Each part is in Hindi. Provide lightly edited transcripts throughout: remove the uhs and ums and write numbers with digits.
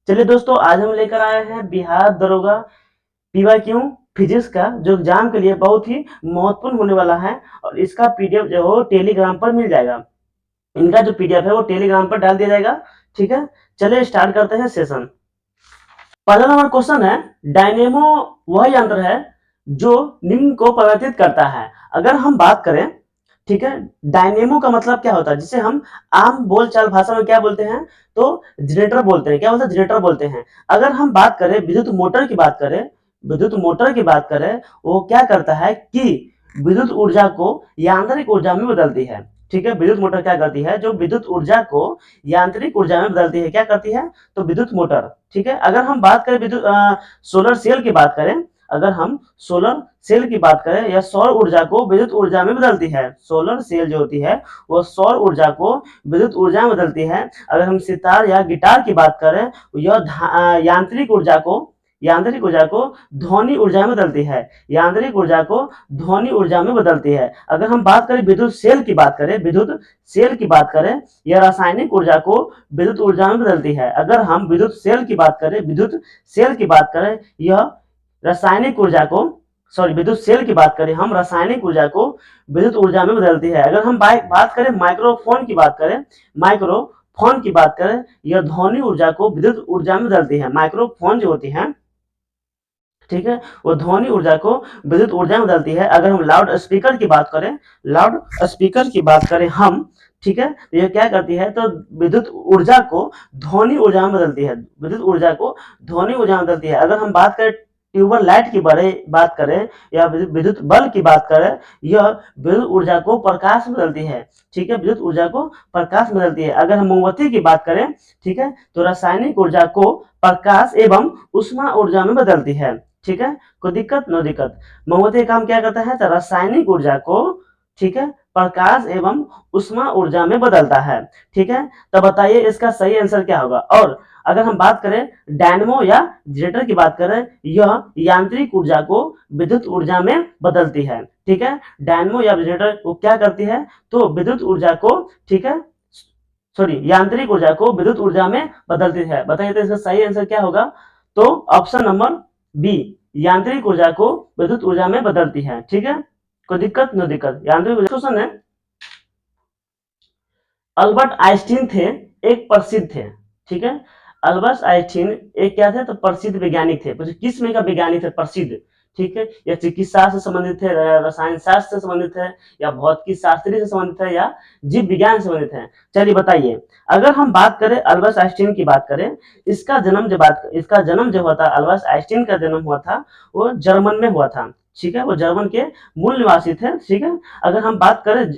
चलिए दोस्तों, आज हम लेकर आए हैं बिहार दरोगा पीवाईक्यू फिजिक्स का, जो एग्जाम के लिए बहुत ही महत्वपूर्ण होने वाला है। और इसका पीडीएफ जो हो टेलीग्राम पर मिल जाएगा। इनका जो पीडीएफ है वो टेलीग्राम पर डाल दिया जाएगा। ठीक है, चलिए स्टार्ट करते हैं सेशन। पहला नंबर क्वेश्चन है, डायनेमो वह यंत्र है जो निम्न को परिवर्तित करता है। अगर हम बात करें, ठीक है, डायनेमो का मतलब क्या होता है, जिसे हम आम बोलचाल भाषा में क्या बोलते हैं, तो जनरेटर बोलते हैं। क्या बोलते हैं? जनरेटर बोलते हैं। अगर हम बात करें विद्युत मोटर की बात करें, विद्युत मोटर की बात करें, वो क्या करता है कि विद्युत ऊर्जा को यांत्रिक ऊर्जा में बदलती है। ठीक है, विद्युत मोटर क्या करती है, जो विद्युत ऊर्जा को यांत्रिक ऊर्जा में बदलती है, क्या करती है, तो विद्युत मोटर। ठीक है, अगर हम बात करें विद्युत सोलर सेल की बात करें, अगर हम सोलर सेल की बात करें, या सौर ऊर्जा को विद्युत ऊर्जा में बदलती है। सोलर सेल जो होती है वो सौर ऊर्जा को विद्युत ऊर्जा में बदलती है। अगर हम सितार या गिटार की बात करें, यह यांत्रिक ऊर्जा को ध्वनि ऊर्जा में बदलती है। यांत्रिक ऊर्जा को ध्वनि ऊर्जा में बदलती है। अगर हम बात करें विद्युत सेल की बात करें, विद्युत सेल की बात करें, यह रासायनिक ऊर्जा को विद्युत ऊर्जा में बदलती है। अगर हम विद्युत सेल की बात करें, विद्युत सेल की बात करें, यह रासायनिक ऊर्जा को, सॉरी, विद्युत सेल की बात करें हम, रासायनिक ऊर्जा को विद्युत ऊर्जा में बदलती है। अगर हम बात करें माइक्रोफोन की बात करें, माइक्रोफोन की बात करें, यह ध्वनि ऊर्जा को विद्युत ऊर्जा में बदलती है। माइक्रोफोन जो होती है, ठीक है, वो ध्वनि ऊर्जा को विद्युत ऊर्जा में बदलती है। अगर हम लाउड स्पीकर की बात करें, लाउड स्पीकर की बात करें हम, ठीक है, तो ये क्या करती है, तो विद्युत ऊर्जा को ध्वनि ऊर्जा में बदलती है। विद्युत ऊर्जा को ध्वनि ऊर्जा में बदलती है। अगर हम बात करें ट्यूबल लाइट की बात करें, या विद्युत बल्ब की बात करें, यह विद्युत ऊर्जा को प्रकाश में बदलती है। ठीक है, विद्युत ऊर्जा को प्रकाश में बदलती है। अगर हम मोमबत्ती की बात करें, ठीक है, तो रासायनिक ऊर्जा को प्रकाश एवं ऊष्मा ऊर्जा में बदलती है। ठीक है, कोई दिक्कत? नो दिक्कत। मोमबत्ती काम क्या करता है, तो रासायनिक ऊर्जा को, ठीक है, प्रकाश एवं ऊष्मा ऊर्जा में बदलता है। ठीक है, तो बताइए इसका सही आंसर क्या होगा। और अगर हम बात करें डायनेमो या जनरेटर की बात करें, यह यांत्रिक ऊर्जा को विद्युत ऊर्जा में बदलती है। ठीक है, डायनेमो या जनरेटर वो क्या करती है, तो विद्युत ऊर्जा को, ठीक है, सॉरी, यांत्रिक ऊर्जा को विद्युत ऊर्जा में बदलती है। बताइए तो इसका सही आंसर क्या होगा। तो ऑप्शन नंबर बी, यांत्रिक ऊर्जा को विद्युत ऊर्जा में बदलती है। ठीक है, कोई दिक्कत? नो दिक्कत। यांत्रिक ऊर्जा क्वेश्चन है, अल्बर्ट आइंस्टीन थे, एक प्रसिद्ध थे। ठीक है, अल्बर्ट आइंस्टीन एक क्या थे, तो प्रसिद्ध वैज्ञानिक थे। किस में का वैज्ञानिक थे? प्रसिद्ध। ठीक है, या चिकित्सा से संबंधित थे, रसायन शास्त्र से संबंधित है, या भौतिकी शास्त्री से संबंधित है, या जीव विज्ञान से संबंधित है। चलिए बताइए, अगर हम बात करें अल्बर्ट आइंस्टीन की बात करें, इसका जन्म जो हुआ था, अल्बर्ट आइंस्टीन का जन्म हुआ था, वो जर्मन में हुआ था। ठीक है, वो जर्मन के मूल निवासी थे। ठीक है, अगर हम बात करें,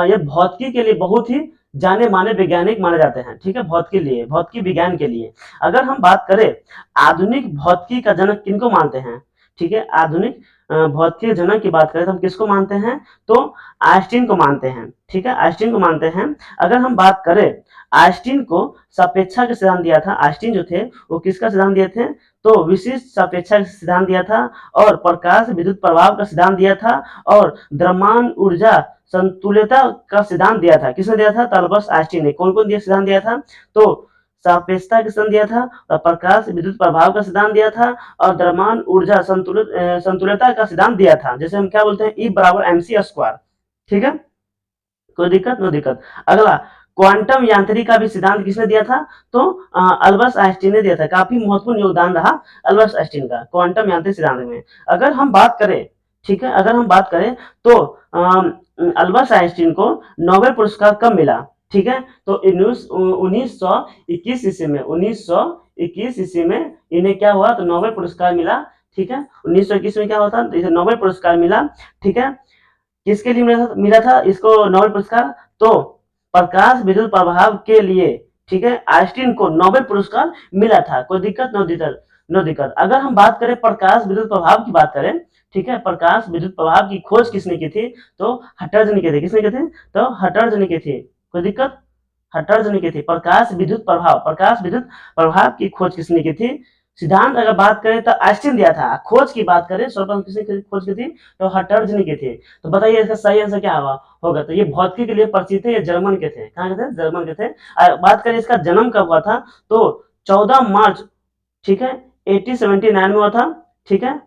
ये भौतिकी के लिए बहुत ही जाने माने वैज्ञानिक माने जाते हैं। ठीक है, भौतिकी विज्ञान के लिए। अगर हम बात करें आधुनिक भौतिकी का जनक किनको मानते हैं, ठीक है, आधुनिक भौतिकी जनक की बात करें तो हम किसको मानते हैं, तो आइंस्टीन को मानते हैं। ठीक है, आइंस्टीन को मानते हैं। अगर हम बात करें, आइंस्टीन को सापेक्षा का सिद्धांत दिया था। आइंस्टीन जो थे वो किसका सिद्धांत दिए थे, तो विशिष्ट सापेक्षा का सिद्धांत दिया था, और प्रकाश विद्युत प्रभाव का सिद्धांत दिया था, और द्रव्यमान ऊर्जा संतुल्यता का सिद्धांत दिया था। किसने दिया था, तो अल्बर्ट आइंस्टीन ने। कौन कौन दिया सिद्धांत दिया था, तो सापेक्षता का सिद्धांत दिया था, और प्रकाश विद्युत प्रभाव का सिद्धांत दिया था, और द्रव्यमान ऊर्जा संतुलितता का सिद्धांत दिया था, जैसे हम क्या बोलते हैं, E बराबर mc स्क्वायर। ठीक है, कोई दिक्कत? नो दिक्कत। अगला, क्वांटम यांत्रिकी का भी सिद्धांत किसने दिया था, तो अल्बर्ट आइंस्टीन ने दिया था। काफी महत्वपूर्ण योगदान रहा अल्बर्ट आइंस्टीन का क्वांटम यांत्रिक सिद्धांत में। अगर हम बात करें, ठीक है, अगर हम बात करें तो अल्बर्ट आइंस्टीन को नोबेल पुरस्कार कब मिला, ठीक है, तो 1921 ईस्वी में, 1921 ईस्वी में इन्हें क्या हुआ, तो नोबेल पुरस्कार मिला। ठीक है, 1921 में क्या होता है, इसे नोबेल पुरस्कार मिला। ठीक है, किसके लिए मिला था इसको नोबेल पुरस्कार, तो प्रकाश विद्युत प्रभाव के लिए। ठीक है, आइंस्टीन को नोबेल पुरस्कार मिला था। कोई दिक्कत? नो दिक्कत, नो दिक्कत। अगर हम बात करें प्रकाश विद्युत प्रभाव की बात करें, ठीक है, प्रकाश विद्युत प्रभाव की खोज किसने की थी, तो हटर्ज ने की थी। किसने की थी, तो हटर्ज ने की थी। कोई दिक्कत? हटर्ज ने की थी। प्रकाश विद्युत प्रभाव की खोज किसने की थी। सिद्धांत अगर बात करें तो आइंस्टीन दिया था, खोज की बात करें सर्वप्रथम किसने खोज की थी, तो हटर्ज ने की थी। तो बताइए इसका सही आंसर क्या होगा। तो ये भौतिकी के लिए प्रसिद्ध थे, ये जर्मन के थे। कहाँ के थे, जर्मन के थे। बात करें इसका जन्म कब हुआ था, तो 14 मार्च, ठीक है, 1879 में हुआ था, ठीक है।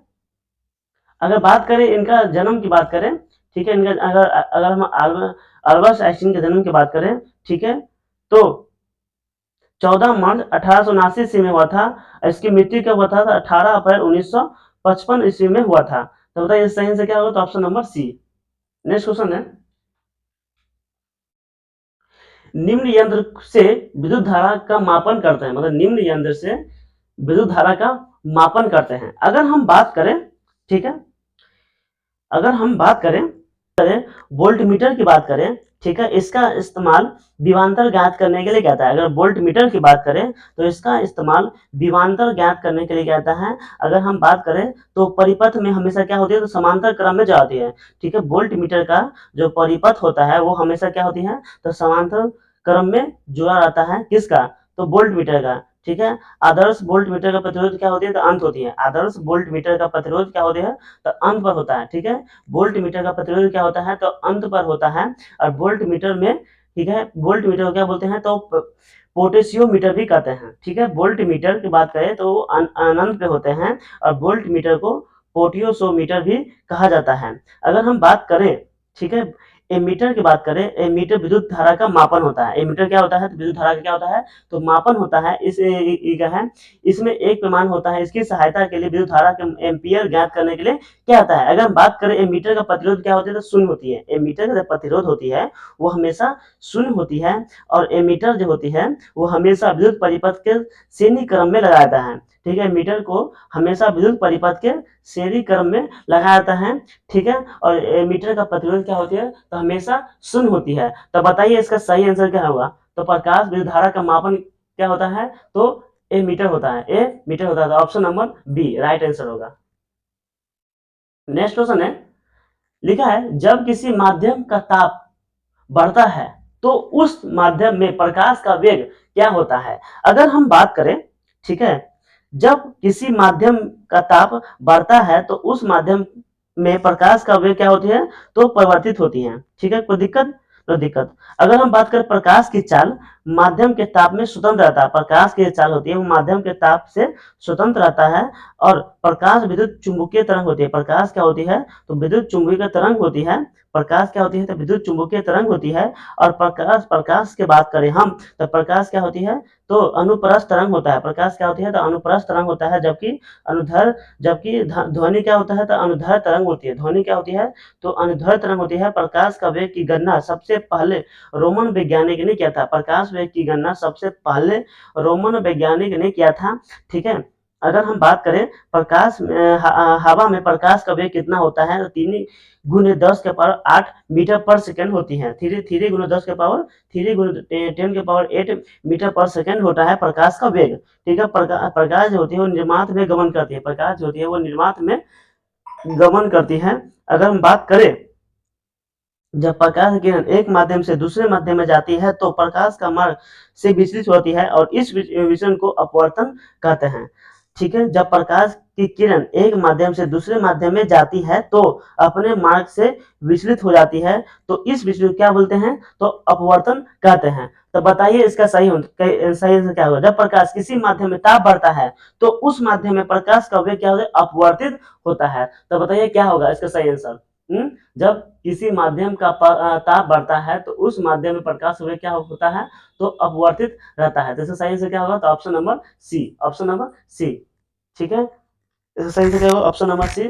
अगर बात करें इनका जन्म की बात करें, ठीक है, इनका अगर अगर हम अल्बर्ट आइंस्टीन के जन्म की बात करें, ठीक है, तो 14 मार्च 1879 ईस्वी में हुआ था। इसकी मृत्यु कब हुआ था? 18 अप्रैल 1955 ईस्वी में हुआ था। तो बताइए सही आंसर क्या होगा? तो option number C. Next question है, निम्न यंत्र से विद्युत धारा का मापन करते हैं, मतलब निम्न यंत्र से विद्युत धारा का मापन करते हैं। अगर हम बात करें, ठीक है, अगर हम बात करें वोल्ट मीटर की बात करें, ठीक है, इसका इस्तेमाल विभवांतर ज्ञात करने के लिए क्या है? अगर वोल्ट मीटर की बात करें तो इसका इस्तेमाल विभवांतर ज्ञात करने के लिए क्या है? अगर हम बात करें तो परिपथ में हमेशा क्या होती है? तो समांतर क्रम में जाती है, ठीक है। वोल्ट मीटर का जो परिपथ होता है वो हमेशा क्या होती है? तो समांतर क्रम में जुड़ा रहता है। किसका? तो वोल्ट मीटर का, ठीक है। आदर्श वोल्ट मीटर का प्रतिरोध क्या होती है? तो अंत होती है। आदर्श वोल्ट मीटर का प्रतिरोध क्या होती है? तो अंत पर होता है, ठीक है। वोल्ट मीटर का प्रतिरोध क्या होता है? तो अंत पर होता है। और वोल्ट मीटर में, ठीक है, वोल्ट मीटर को क्या बोलते हैं? तो पोटेशियोमीटर भी कहते हैं, ठीक है। वोल्ट मीटर की बात करें तो अनंत पे होते हैं, और वोल्ट मीटर को पोटेशियोमीटर भी कहा जाता है। अगर हम बात करें, ठीक है, एमीटर की बात करें, एमीटर विद्युत धारा का मापन होता है। एमीटर क्या होता है? तो विद्युत धारा का क्या होता है? तो मापन होता है। इस क्या है, इसमें एक पैमान होता है। इसकी सहायता के लिए विद्युत धारा के एम्पियर ज्ञात करने के लिए क्या आता है? अगर हम बात करें एमीटर का प्रतिरोध क्या होती है? तो शून्य होती है। एमीटर का जो प्रतिरोध होती है वो हमेशा शून्य होती है, और एमीटर जो होती है वो हमेशा विद्युत परिपथ के श्रेणी क्रम में लगाया जाता है, ठीक है। मीटर को हमेशा विद्युत परिपथ के श्रेणी क्रम में लगाया जाता है, ठीक है। और मीटर का प्रतिरोध क्या होती है? तो हमेशा शून्य होती है। तो बताइए इसका सही आंसर क्या होगा? तो प्रकाश विद्युत धारा का मापन क्या होता है? तो ए मीटर होता है। ए मीटर होता है। तो option number B right answer होगा। नेक्स्ट क्वेश्चन है, लिखा है जब किसी माध्यम का ताप बढ़ता है तो उस माध्यम में प्रकाश का वेग क्या होता है? अगर हम बात करें, ठीक है, जब किसी माध्यम का ताप बढ़ता है तो उस माध्यम में प्रकाश का वेग क्या होती है? तो परिवर्तित होती है, ठीक है। कोई दिक्कत? तो दिक्कत। अगर हम बात करें प्रकाश की चाल माध्यम के ताप में स्वतंत्र रहता है। प्रकाश की चाल होती है वो माध्यम के ताप से स्वतंत्र रहता है। और प्रकाश विद्युत चुंबकीय तरंग होती है। प्रकाश क्या होती है? तो विद्युत चुंबकीय तरंग होती है। प्रकाश क्या होती है? तो विद्युत चुंबकीय तरंग होती है। और प्रकाश की बात करें हम तो प्रकाश क्या होती है? तो अनुप्रस्थ तरंग होता है। प्रकाश क्या होती है? तो अनुप्रस्थ तरंग होता है। जबकि ध्वनि क्या होता है? तो अनुदैर्घ्य तरंग होती है। ध्वनि क्या होती है? तो अनुदैर्घ्य तरंग होती है। प्रकाश का वेग की गणना सबसे पहले रोमन वैज्ञानिक ने किया था। प्रकाश वेग की गणना सबसे पहले रोमन वैज्ञानिक ने किया था, ठीक है। अगर हम बात करें प्रकाश हवा में प्रकाश का वेग कितना होता है? तो 3 गुने 10 के पावर 8 मीटर पर सेकंड होती है। 3 गुने 10 के पावर 3 गुने 10 के पावर 8 मीटर पर सेकंड होता है प्रकाश का वेग, ठीक है। प्रकाश जो होती है वो निर्मात में गमन करती है। प्रकाश जो होती है वो निर्मात में गमन करती है। अगर हम बात करें जब प्रकाश किरण एक माध्यम से दूसरे माध्यम में जाती है तो प्रकाश का मार्ग से विचलित होती है, और इस विचलन को अपवर्तन कहते हैं, ठीक है। जब प्रकाश की किरण एक माध्यम से दूसरे माध्यम में जाती है तो अपने मार्ग से विचलित हो जाती है, तो इस विचलन को क्या बोलते हैं? तो अपवर्तन कहते हैं। तो बताइए इसका सही आंसर क्या होगा? जब प्रकाश किसी माध्यम में ताप बढ़ता है तो उस माध्यम में प्रकाश का वेग क्या होता है? अपवर्तित होता है। तो बताइए क्या होगा इसका सही आंसर? जब किसी माध्यम का ताप बढ़ता है तो उस माध्यम में प्रकाश का वेग क्या होता है? तो अपवर्तित रहता है। तो इसका सही आंसर क्या होगा? तो option number C. Option number C, ठीक है। इसका सही आंसर क्या होगा? ऑप्शन नंबर सी,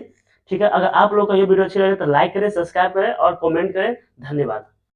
ठीक है। अगर आप लोग को ये वीडियो अच्छी लगे तो लाइक करें, सब्सक्राइब करें और कमेंट करें। धन्यवाद।